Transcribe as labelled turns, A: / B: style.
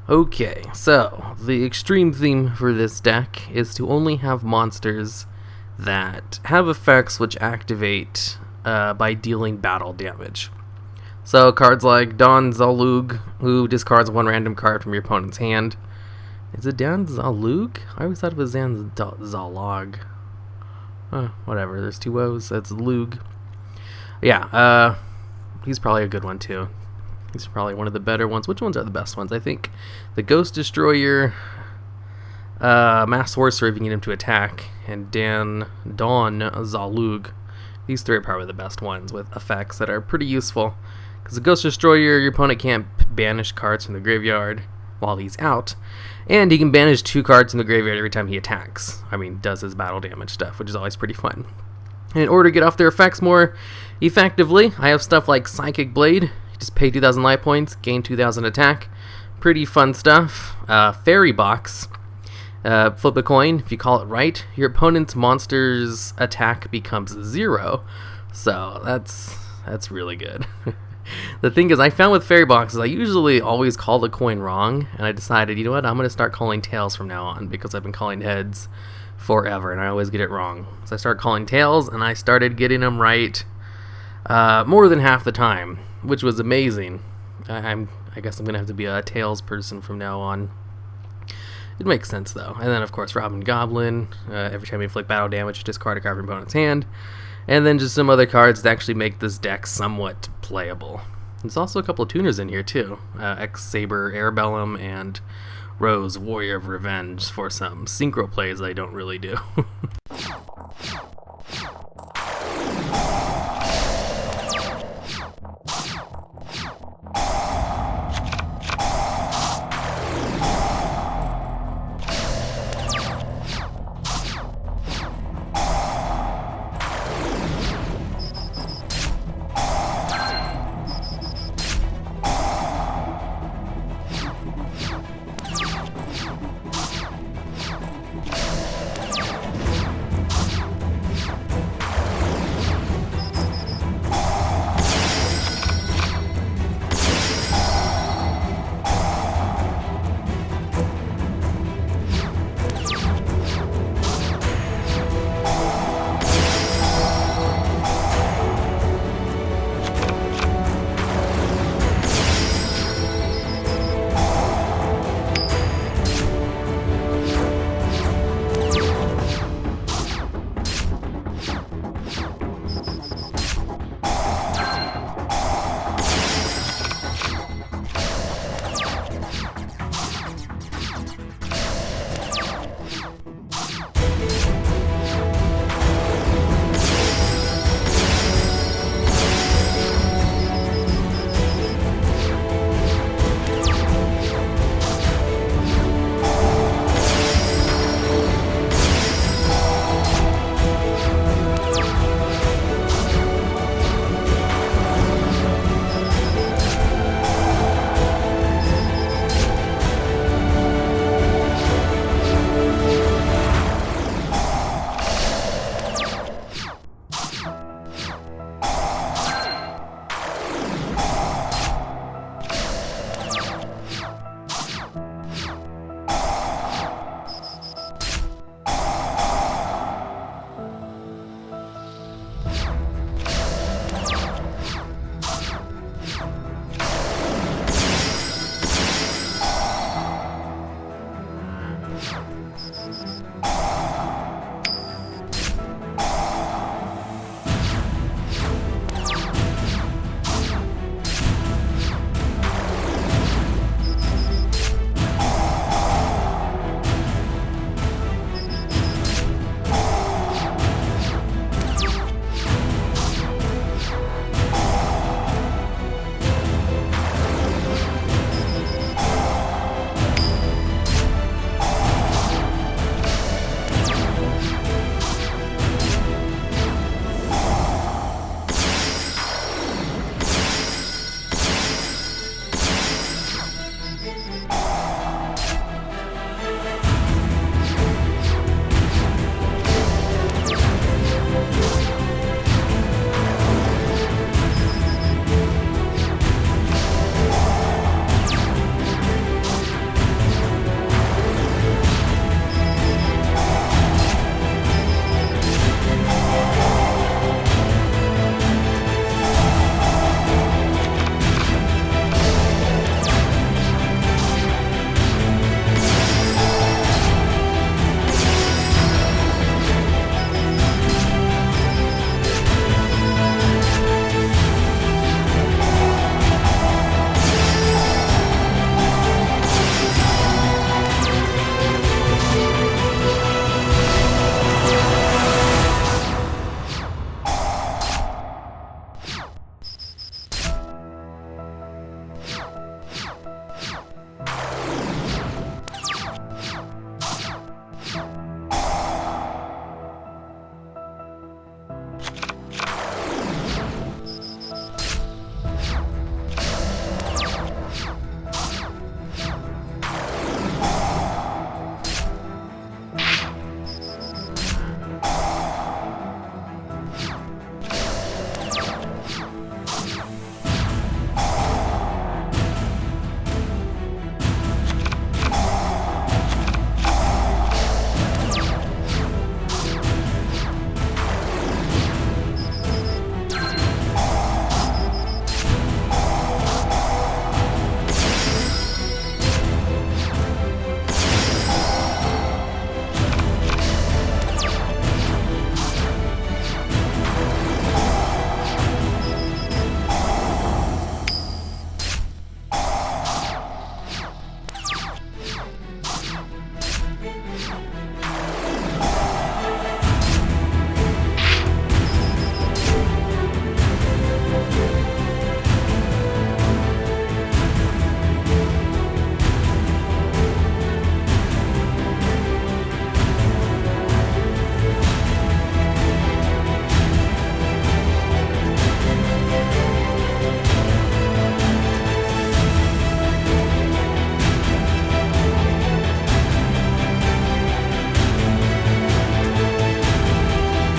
A: Okay, so the extreme theme for this deck is to only have monsters that have effects which activate by dealing battle damage. So cards like Don Zalug, who discards one random card from your opponent's hand. Is it Dan Zalug? I always thought it was Dan Zalog. Whatever, there's two O's, that's Lug. Yeah, he's probably a good one too. He's probably one of the better ones. Which ones are the best ones? I think the Ghost Destroyer, Mass Sorcerer if you need him to attack, and Don Zalug. These three are probably the best ones with effects that are pretty useful. Because the Ghost Destroyer, your opponent can't banish cards from the graveyard while he's out. And he can banish 2 cards from the graveyard every time he attacks. I mean, does his battle damage stuff, which is always pretty fun. And in order to get off their effects more effectively, I have stuff like Psychic Blade. Just pay 2,000 life points, gain 2,000 attack. Pretty fun stuff. Fairy Box. Flip a coin. If you call it right, your opponent's monster's attack becomes 0. So that's really good. The thing is, I found with fairy boxes, I usually always call the coin wrong, and I decided, you know what, I'm going to start calling tails from now on, because I've been calling heads forever, and I always get it wrong. So I started calling tails, and I started getting them right more than half the time, which was amazing. I guess I'm going to have to be a tails person from now on. It makes sense, though. And then, of course, Robin Goblin. Every time you inflict battle damage, discard a card from your opponent's hand. And then just some other cards that actually make this deck somewhat playable. There's also a couple of tuners in here, too. X-Saber Airbellum and Rose Warrior of Revenge for some synchro plays I don't really do.